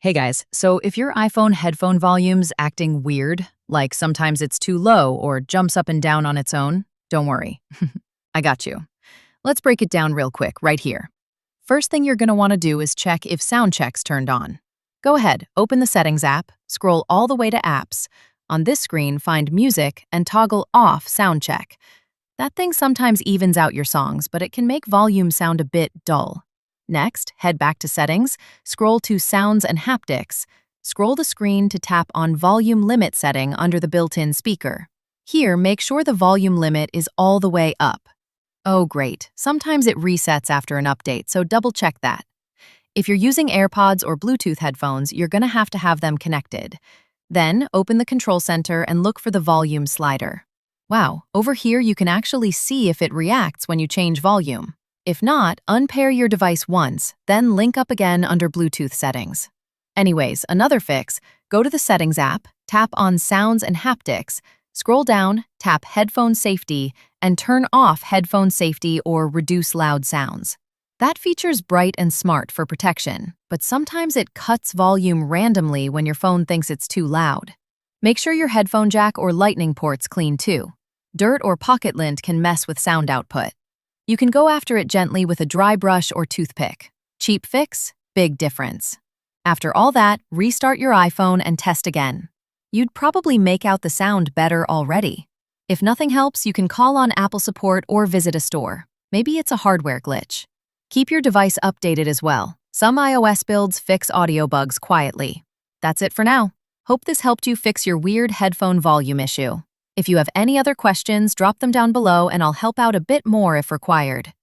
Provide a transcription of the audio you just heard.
Hey guys, so if your iPhone headphone volume's acting weird, like sometimes it's too low or jumps up and down on its own, don't worry. I got you. Let's break it down real quick right here. First thing you're going to want to do is check if sound check's turned on. Go ahead, open the Settings app, scroll all the way to Apps. On this screen, find Music and toggle off Sound Check. That thing sometimes evens out your songs, but it can make volume sound a bit dull. Next, head back to Settings, scroll to Sounds and Haptics. Scroll the screen to tap on Volume Limit setting under the built-in speaker. Here, make sure the volume limit is all the way up. Oh, great. Sometimes it resets after an update, so double-check that. If you're using AirPods or Bluetooth headphones, you're going to have them connected. Then, open the Control Center and look for the volume slider. Wow, over here you can actually see if it reacts when you change volume. If not, unpair your device once, then link up again under Bluetooth settings. Anyways, another fix, go to the Settings app, tap on Sounds and Haptics, scroll down, tap Headphone Safety, and turn off Headphone Safety or Reduce Loud Sounds. That feature's bright and smart for protection, but sometimes it cuts volume randomly when your phone thinks it's too loud. Make sure your headphone jack or lightning port's clean too. Dirt or pocket lint can mess with sound output. You can go after it gently with a dry brush or toothpick. Cheap fix, big difference. After all that, restart your iPhone and test again. You'd probably make out the sound better already. If nothing helps, you can call on Apple support or visit a store. Maybe it's a hardware glitch. Keep your device updated as well. Some iOS builds fix audio bugs quietly. That's it for now. Hope this helped you fix your weird headphone volume issue. If you have any other questions, drop them down below and I'll help out a bit more if required.